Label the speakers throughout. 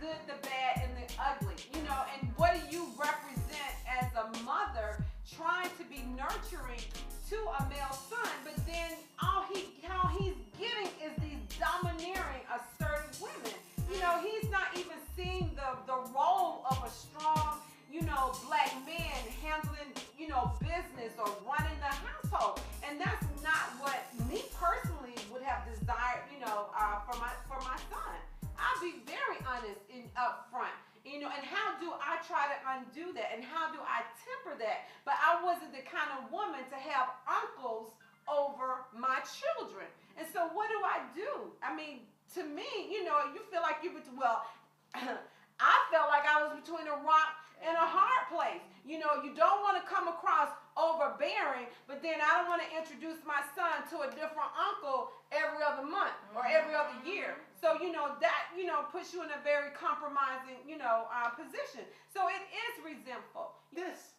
Speaker 1: good, the bad, and the ugly. You know, and what do you represent as a mother trying to be nurturing to a male son, but then how he's getting is these domineering, assertive women. You know, he's not even seeing the role of a strong, you know, black man handling, you know, business or running the household. And that's not what me personally would have desired, you know, for my son. I'll be very honest up front. You know, and how do I try to undo that? And how do I temper that? But I wasn't the kind of woman to have uncles over my children. And so what do I do? I mean, to me, you know, you feel like well, I felt like I was between a rock and a hard place. You know, you don't want to come across overbearing, but then I don't want to introduce my son to a different uncle every other month or every other year. So, you know, that, you know, puts you in a very compromising, you know, position. So it is resentful.
Speaker 2: This.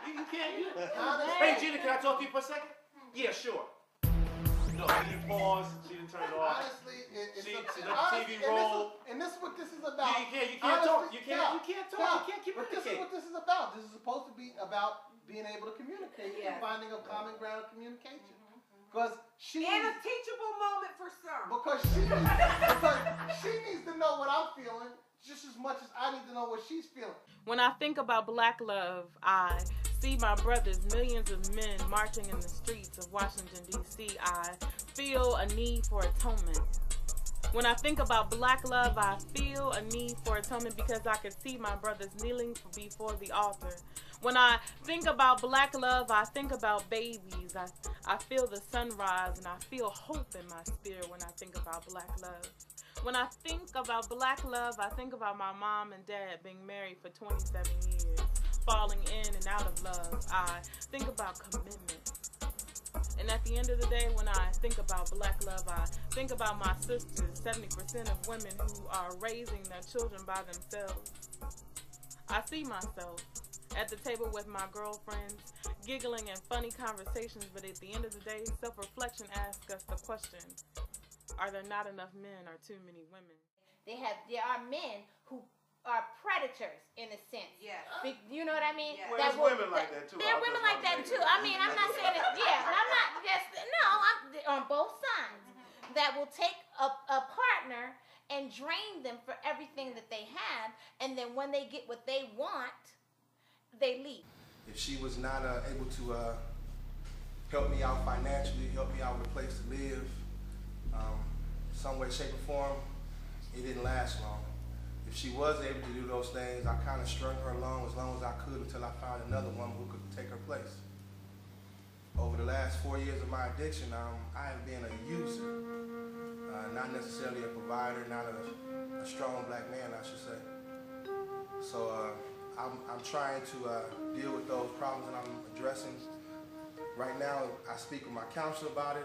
Speaker 2: You can't. Hey, Gina, can I talk to you for a second? Yeah, sure. No, she didn't pause. She didn't turn it off.
Speaker 3: Honestly,
Speaker 2: she let the TV roll.
Speaker 3: And this is what this is about.
Speaker 2: Yeah, you can't talk. You can't talk. You can't communicate.
Speaker 3: But this is what this is about. This is supposed to be about being able to communicate and finding a common ground of communication. Because
Speaker 1: and a teachable moment for some.
Speaker 3: Because she needs to know what I'm feeling just as much as I need to know what she's feeling.
Speaker 4: When I think about black love, I see my brothers, millions of men marching in the streets of Washington, D.C. I feel a need for atonement. When I think about black love, I feel a need for atonement because I can see my brothers kneeling before the altar. When I think about black love, I think about babies. I feel the sunrise and I feel hope in my spirit when I think about black love. When I think about black love, I think about my mom and dad being married for 27 years, falling in and out of love. I think about commitment. And at the end of the day, when I think about black love, I think about my sisters, 70% of women who are raising their children by themselves. I see myself at the table with my girlfriends, giggling and funny conversations, but at the end of the day, self-reflection asks us the question, are there not enough men or too many women?
Speaker 5: There are men who are predators in a sense.
Speaker 1: Yeah.
Speaker 5: You know what I mean?
Speaker 2: Well, there's women like that too.
Speaker 5: There are women like that too. I mean, I'm not saying it, I'm not just, I'm on both sides. That will take a partner and drain them for everything that they have, and then when they get what they want, they leave.
Speaker 3: If she was not able to help me out financially, help me out with a place to live, some way, shape, or form, it didn't last long. If she was able to do those things, I kind of strung her along as I could until I found another woman who could take her place. Over the last 4 years of my addiction, I have been a user, not necessarily a provider, not a strong black man, I should say. So I'm trying to deal with those problems that I'm addressing. Right now, I speak with my counselor about it.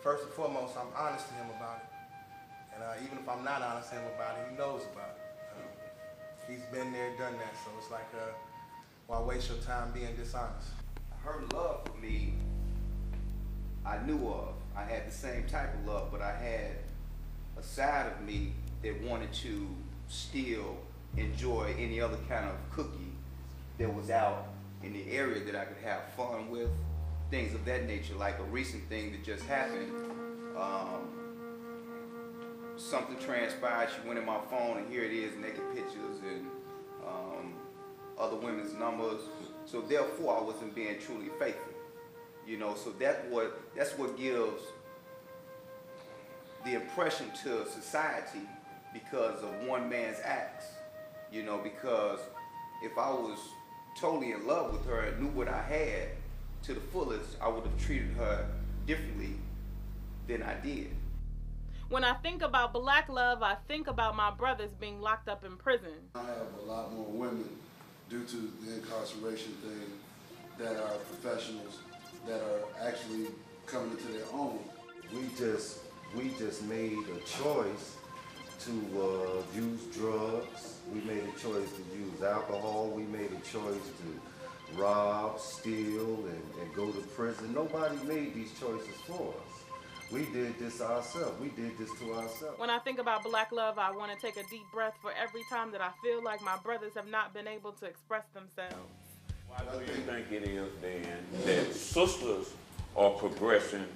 Speaker 3: First and foremost, I'm honest to him about it. And even if I'm not honest to him about it, he knows about it. He's been there, done that, so it's like, why waste your time being dishonest?
Speaker 6: Her love for me, I knew of. I had the same type of love, but I had a side of me that wanted to still enjoy any other kind of cookie that was out in the area that I could have fun with, things of that nature. Like a recent thing that just happened, something transpired, she went in my phone and here it is, naked pictures and other women's numbers. So therefore I wasn't being truly faithful. You know, so that's what gives the impression to society because of one man's acts. You know, because if I was totally in love with her and knew what I had to the fullest, I would have treated her differently than I did.
Speaker 4: When I think about black love, I think about my brothers being locked up in prison.
Speaker 7: I have a lot more women due to the incarceration thing that are professionals that are actually coming into their own.
Speaker 8: We just made a choice to use drugs. We made a choice to use alcohol. We made a choice to rob, steal, and go to prison. Nobody made these choices for us. We did this ourselves. We did this to ourselves.
Speaker 4: When I think about black love, I want to take a deep breath for every time that I feel like my brothers have not been able to express themselves.
Speaker 9: Why do you think it is, Dan, that sisters are progressing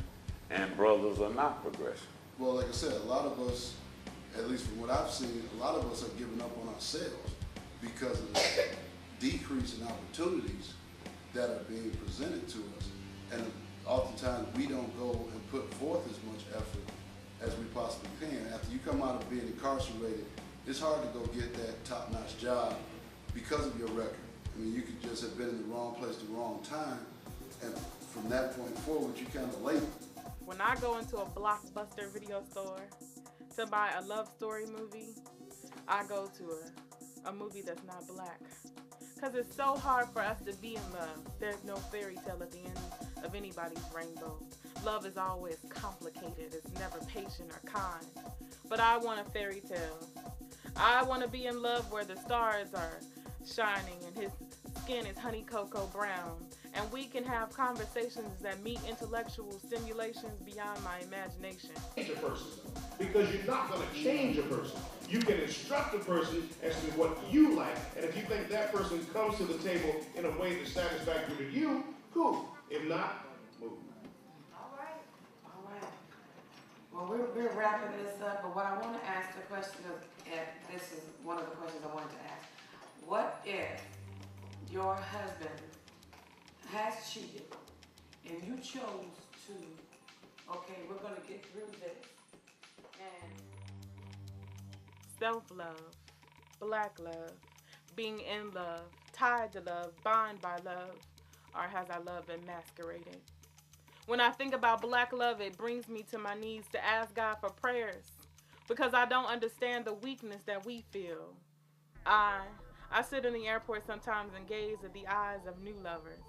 Speaker 9: and brothers are not progressing?
Speaker 7: Well, like I said, a lot of us, at least from what I've seen, a lot of us are giving up on ourselves because of the decrease in opportunities that are being presented to us. And oftentimes we don't go and put forth as much effort as we possibly can. After you come out of being incarcerated, it's hard to go get that top-notch job because of your record. I mean, you could just have been in the wrong place at the wrong time, and from that point forward, you kind of late.
Speaker 4: When I go into a Blockbuster video store to buy a love story movie, I go to a movie that's not black. Because it's so hard for us to be in love. There's no fairy tale at the end of anybody's rainbow. Love is always complicated. It's never patient or kind. But I want a fairy tale. I want to be in love where the stars are shining and his skin is honey cocoa brown. And we can have conversations that meet intellectual stimulations beyond my imagination.
Speaker 2: Change a person, because you're not going to change a person. You can instruct a person as to what you like, and if you think that person comes to the table in a way that's satisfactory to you, cool. If not, move.
Speaker 1: All right. Well, we're wrapping this up, but what I want to ask the question this is one of the questions I wanted to ask. What if your husband has cheated and you chose to, okay, we're going to get through this, and
Speaker 4: self-love, black love, being in love, tied to love, bound by love, or has our love been masqueraded? When I think about black love, it brings me to my knees to ask God for prayers because I don't understand the weakness that we feel. I sit in the airport sometimes and gaze at the eyes of new lovers,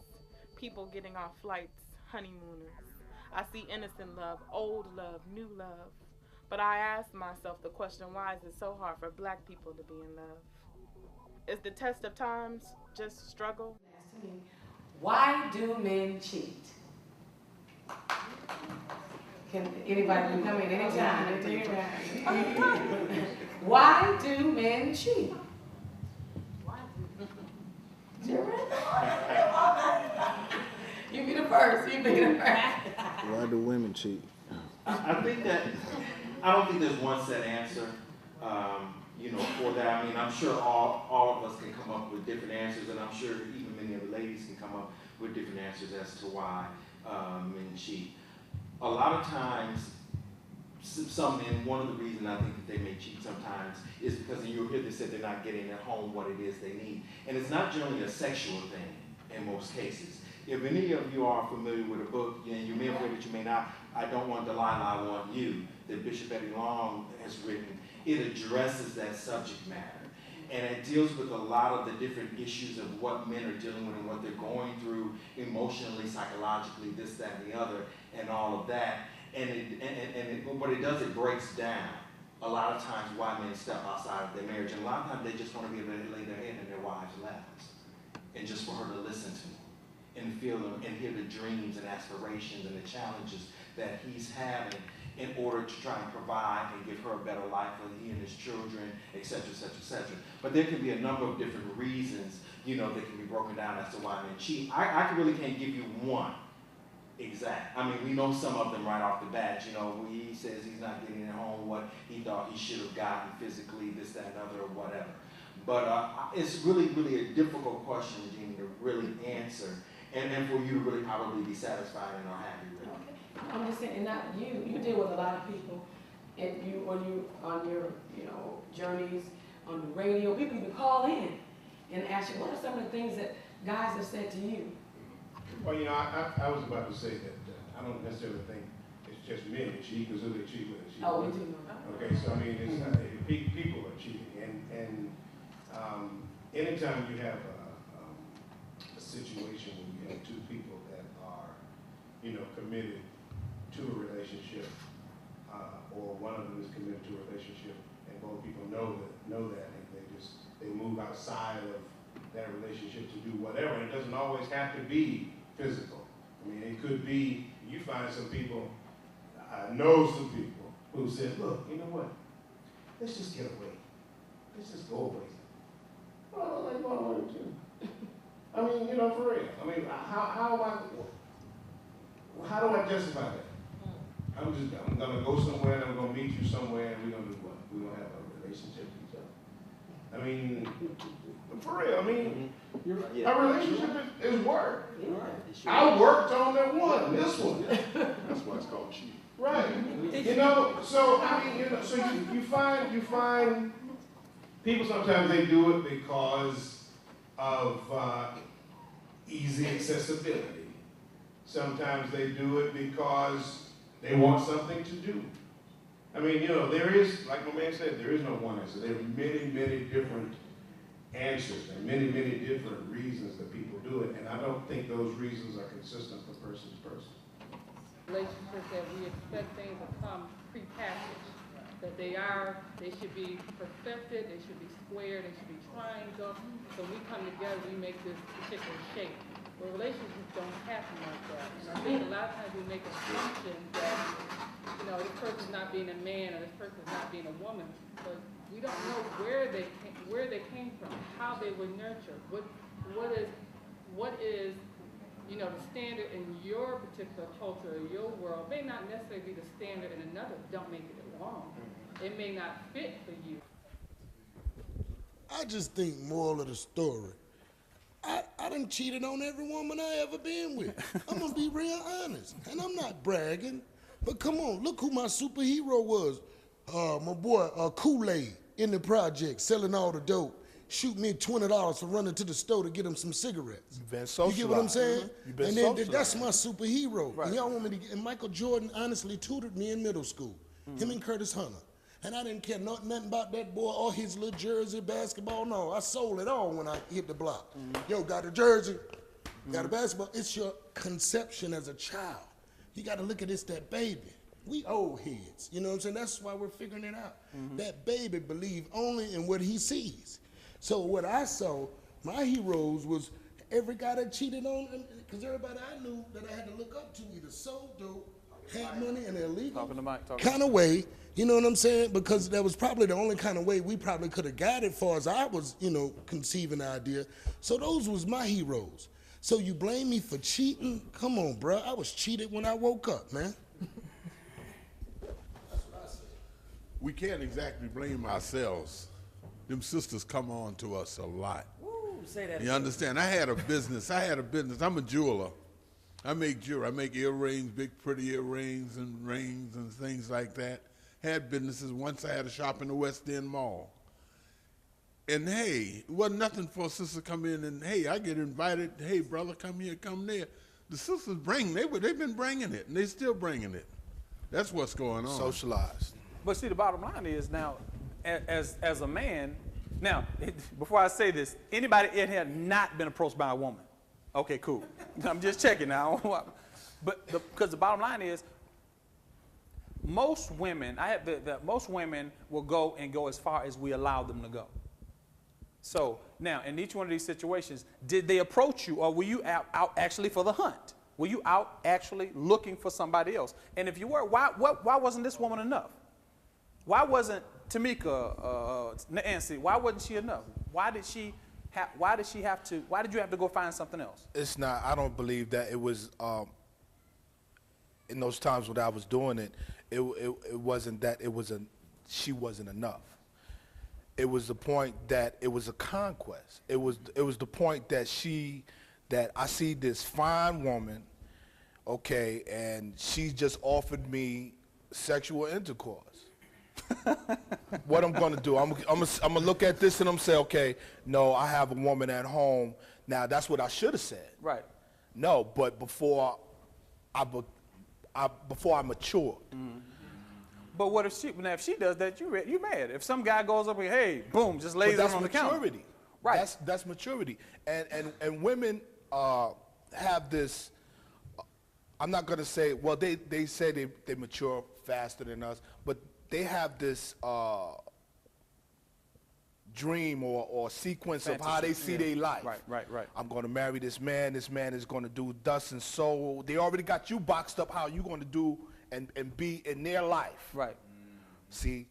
Speaker 4: people getting off flights, honeymooners. I see innocent love, old love, new love. But I ask myself the question, why is it so hard for black people to be in love? Is the test of times just struggle?
Speaker 1: why do men cheat? Can anybody come in anytime? Why do men cheat? You be the first.
Speaker 7: Why do women cheat?
Speaker 2: I think that, I don't think there's one set answer, for that. I mean, I'm sure all of us can come up with different answers, and I'm sure even many of the ladies can come up with different answers as to why men cheat. A lot of times, and one of the reasons I think that they may cheat sometimes is because you'll hear they said they're not getting at home what it is they need. And it's not generally a sexual thing in most cases. If any of you are familiar with a book, and you may have read it, you may not, I Don't Want Delilah, I Want You, that Bishop Eddie Long has written, it addresses that subject matter. And it deals with a lot of the different issues of what men are dealing with and what they're going through emotionally, psychologically, this, that, and the other, and all of that. And what it does, it breaks down a lot of times why men step outside of their marriage. And a lot of times they just want to be able to lay their head in their wife's laps and just for her to listen to them and feel them and hear the dreams and aspirations and the challenges that he's having in order to try and provide and give her a better life for he and his children, et cetera, et cetera, et cetera. But there can be a number of different reasons, that can be broken down as to why men cheat. I really can't give you one exact. I mean, we know some of them right off the bat. He says he's not getting at home what he thought he should have gotten physically, this, that, and other, or whatever. But it's really, really a difficult question, Jeannie, to really answer, and for you to really probably be satisfied and are happy with.
Speaker 1: Okay. I'm just saying, and not you. You deal with a lot of people, and when you on your journeys on the radio, people even call in and ask you, what are some of the things that guys have said to you?
Speaker 2: Well, I was about to say that I don't necessarily think it's just men that cheat, because who they cheat with.
Speaker 1: Oh, we do know that.
Speaker 2: Okay, so I mean, it's people are cheating, and anytime you have a situation where you have two people that are, committed to a relationship, or one of them is committed to a relationship, and both people know that, and they move outside of that relationship to do whatever. And it doesn't always have to be physical. I mean, it could be, you find some people,
Speaker 10: I know some people who said, look, you know what? Let's just get away. Let's just go away. Well, I like going away too. I mean, you know, for real. I mean, how do I justify that? I'm gonna go somewhere and I'm gonna meet you somewhere and we're gonna do what? We're gonna have a relationship with each other. I mean, for real, I mean, our relationship is work. I worked on that one, this one.
Speaker 7: That's why it's called cheating.
Speaker 10: Right. You know, so I mean, you know, so you find people sometimes they do it because of easy accessibility. Sometimes they do it because they want something to do. I mean, you know, there is, like my man said, there is no one answer. There are many, many different answers and many, many different reasons that people do it, and I don't think those reasons are consistent from person to person.
Speaker 11: Relationships that we expect things to come pre-packaged, that they should be perfected, they should be square, they should be triangle. So we come together, we make this particular shape. But relationships don't happen like that. And I think a lot of times we make assumptions that, you know, this person's not being a man or this person's not being a woman, but we don't know where they came from, how they were nurtured, what is you know, the standard in your particular culture or your world may not necessarily be the standard in another. Don't make it wrong. It may not fit for you.
Speaker 12: I just think moral of the story, I done cheated on every woman I ever been with. I'm gonna be real honest, and I'm not bragging, but come on, look who my superhero was. My boy Kool-Aid in the project, selling all the dope. Shoot me $20 for running to the store to get him some cigarettes.
Speaker 13: You've been socialized.
Speaker 12: You get what I'm saying?
Speaker 13: You've been
Speaker 12: and then
Speaker 13: socialized.
Speaker 12: that's my superhero.
Speaker 13: Right.
Speaker 12: And y'all want me to and Michael Jordan honestly tutored me in middle school. Him and Curtis Hunter. And I didn't care nothing about that boy or his little jersey, basketball. No, I sold it all when I hit the block. Yo, got a jersey, got a basketball. It's your conception as a child. You got to look at this, that baby. We old heads, you know what I'm saying? That's why we're figuring it out. That baby believe only in what he sees. So what I saw, my heroes was every guy that cheated on, because everybody I knew that I had to look up to either sold dope, had money in an illegal kind of way, you know what I'm saying? Because that was probably the only kind of way we probably could have got it far as I was, you know, conceiving the idea. So those was my heroes. So you blame me for cheating? Come on, bro. I was cheated when I woke up, man.
Speaker 14: We can't exactly blame ourselves. Them sisters come on to us a lot.
Speaker 15: Woo, say that
Speaker 14: You
Speaker 15: again.
Speaker 14: understand? I had a business. I'm a jeweler. I make jewelry. I make earrings, big pretty earrings and rings and things like that. Had businesses. Once I had a shop in the West End Mall. And hey, it wasn't nothing for a sister to come in and, hey, I get invited. Hey, brother, come here, come there. The sisters they've been bringing it, and they still bringing it. That's what's going on.
Speaker 13: Socialized.
Speaker 15: But see, the bottom line is now, as a man, now, before I say this, anybody in here not been approached by a woman? Okay, cool. I'm just checking now. But because the bottom line is, most women, most women will go as far as we allow them to go. So now, in each one of these situations, did they approach you, or were you out actually for the hunt? Were you out actually looking for somebody else? And if you were, why wasn't this woman enough? Why wasn't Tamika, Nancy? Why wasn't she enough? Why did you have to go find something else?
Speaker 13: It's not. I don't believe that it was. In those times when I was doing it, it wasn't that she wasn't enough. It was the point that it was a conquest. It was the point that I see this fine woman, okay, and she just offered me sexual intercourse. What I'm gonna do? I'm gonna look at this and I'm say, okay, no, I have a woman at home. Now that's what I should have said.
Speaker 15: Right.
Speaker 13: No, but before I matured.
Speaker 15: But what if she does that? You mad? If some guy goes up and hey, boom, just lays it on the counter.
Speaker 13: Maturity.
Speaker 15: Right.
Speaker 13: That's maturity. And women have this. I'm not gonna say. Well, they say they mature faster than us, but they have this dream or sequence fantasy of how they see their life.
Speaker 15: Right.
Speaker 13: I'm going to marry this man. This man is going to do thus and so. They already got you boxed up how you going to do and be in their life.
Speaker 15: Right.
Speaker 13: See,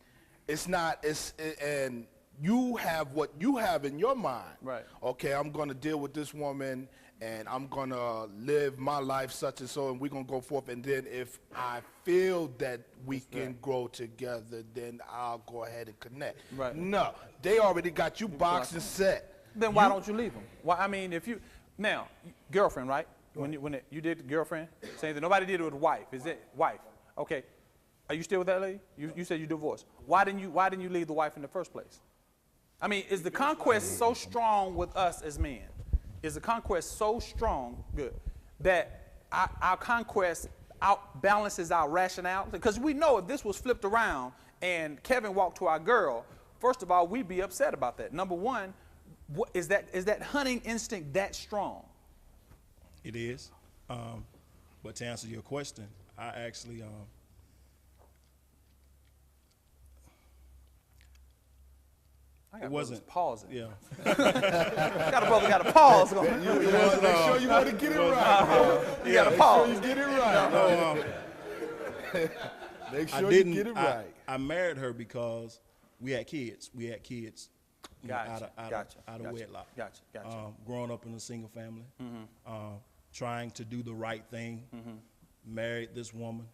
Speaker 13: and you have what you have in your mind.
Speaker 15: Right.
Speaker 13: Okay, I'm going to deal with this woman, and I'm going to live my life such and so, and we're going to go forth. And then if I feel that we can grow together, then I'll go ahead and connect.
Speaker 15: Right.
Speaker 13: No, they already got you boxed and set.
Speaker 15: Then why don't you leave them? Why? I mean, if you now girlfriend, right? When you did the girlfriend, saying that nobody did it with wife. Is it wife? Okay. Are you still with that lady? You said you divorced. Why didn't you leave the wife in the first place? I mean, is the conquest so strong with us as men? Is the conquest so strong, that our conquest outbalances our rationale? Because we know if this was flipped around and Kevin walked to our girl, first of all, we'd be upset about that. Number one, is that hunting instinct that strong?
Speaker 16: It is. But to answer your question, I actually
Speaker 15: it
Speaker 16: wasn't
Speaker 15: pausing.
Speaker 16: Yeah.
Speaker 15: Got a brother got a pause going.
Speaker 13: Make sure you want to get it right.
Speaker 15: You got a pause.
Speaker 13: Make sure you get it right. Make sure you get it right.
Speaker 16: I married her because we had kids. We had kids.
Speaker 15: Gotcha.
Speaker 16: Out of wedlock.
Speaker 15: Gotcha.
Speaker 16: Growing up in a single family, trying to do the right thing. Married this woman,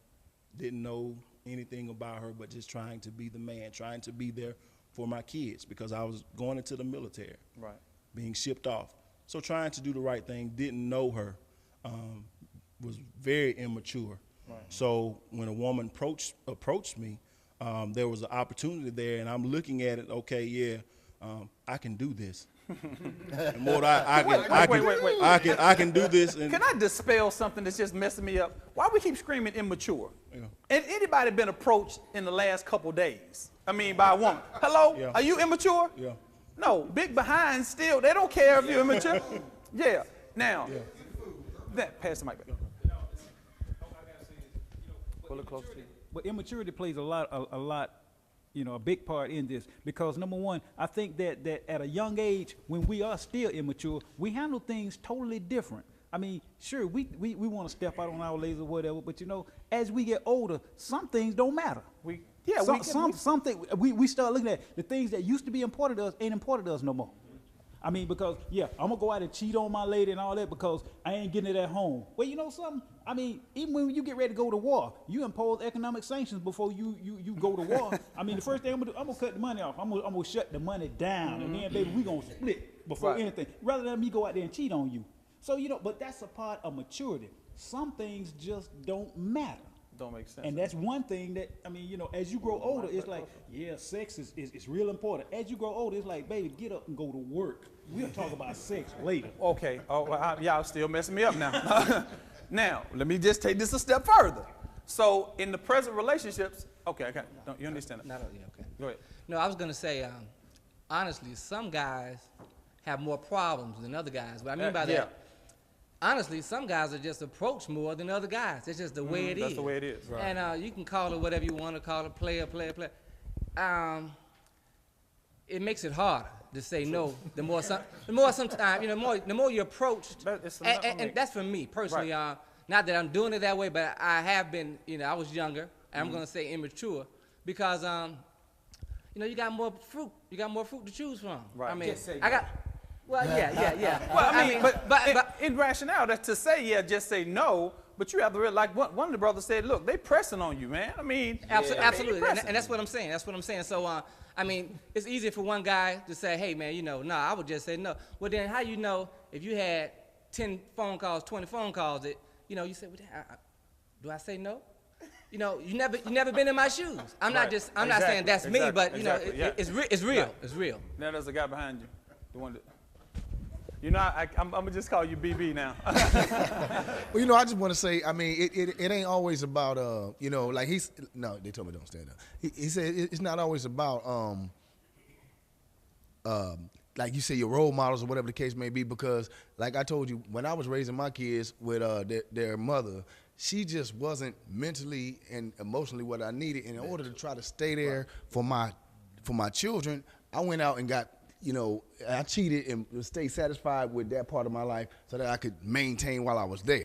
Speaker 16: didn't know anything about her, but just trying to be the man, trying to be there for my kids because I was going into the military,
Speaker 15: right,
Speaker 16: being shipped off. So trying to do the right thing, didn't know her, was very immature.
Speaker 15: Right.
Speaker 16: So when a woman approached me, there was an opportunity there, and I'm looking at it. Okay, yeah, I can do this. And more, I can do this. And
Speaker 15: can I dispel something that's just messing me up? Why we keep screaming immature?
Speaker 16: Yeah.
Speaker 15: And anybody been approached in the last couple days? I mean, by a woman. Hello,
Speaker 16: Yeah.
Speaker 15: Are you immature?
Speaker 16: Yeah.
Speaker 15: No, big behind still. They don't care if you're immature. Yeah. Now, pass the mic back. Pull it close to you.
Speaker 17: But immaturity plays a lot, a big part in this because number one, I think that at a young age, when we are still immature, we handle things totally different. I mean, sure, we want to step out on our legs or whatever, but as we get older, some things don't matter. We start looking at the things that used to be important to us ain't important to us no more. I mean, because, I'm going to go out and cheat on my lady and all that because I ain't getting it at home. Well, you know something? I mean, even when you get ready to go to war, you impose economic sanctions before you go to war. I mean, the first thing I'm going to do, I'm going to cut the money off. I'm going to shut the money down. And then, baby, we going to split before anything, rather than me go out there and cheat on you. So, but that's a part of maturity. Some things just don't matter.
Speaker 15: Don't make sense.
Speaker 17: And that's one thing that, as you grow older, it's like, sex is real important. As you grow older, it's like, baby, get up and go to work. We'll talk about sex later.
Speaker 15: Okay. Oh, well, y'all still messing me up now. Now, let me just take this a step further. So, in the present relationships, okay, you understand that?
Speaker 18: Okay.
Speaker 15: Go ahead.
Speaker 18: No, I was going to say, honestly, some guys have more problems than other guys. What I mean by that, honestly, some guys are just approached more than other guys. It's just the way it is.
Speaker 15: That's the way it is. Right.
Speaker 18: And you can call it whatever you want to call it, player. It makes it harder to say no. The more you're approached, and that's for me personally.
Speaker 15: Right.
Speaker 18: Not that I'm doing it that way, but I have been. I was younger. And I'm going to say immature because you got more fruit. You got more fruit to choose from.
Speaker 15: Right.
Speaker 18: I mean, I got. Well, yeah.
Speaker 15: Well, I mean, but in rationale, that's to say, just say no. But you have to realize, like one of the brothers said, look, they pressing on you, man. I mean,
Speaker 18: absolutely, and that's what I'm saying. So, I mean, it's easy for one guy to say, hey, man, I would just say no. Well, then how if you had 10 phone calls, 20 phone calls, you say, well, do I say no? You never been in my shoes. I'm not saying that's me, but it's real.
Speaker 15: Right.
Speaker 18: It's real.
Speaker 15: Now there's a guy behind you, the one that. I'm gonna just call you BB now.
Speaker 19: Well, I just want to say, I mean, it ain't always about, like they told me don't stand up. He said it's not always about, like you say, your role models or whatever the case may be, because, like I told you, when I was raising my kids with their mother, she just wasn't mentally and emotionally what I needed. And in order to try to stay there for my children, I went out and got. I cheated and stayed satisfied with that part of my life so that I could maintain while I was there.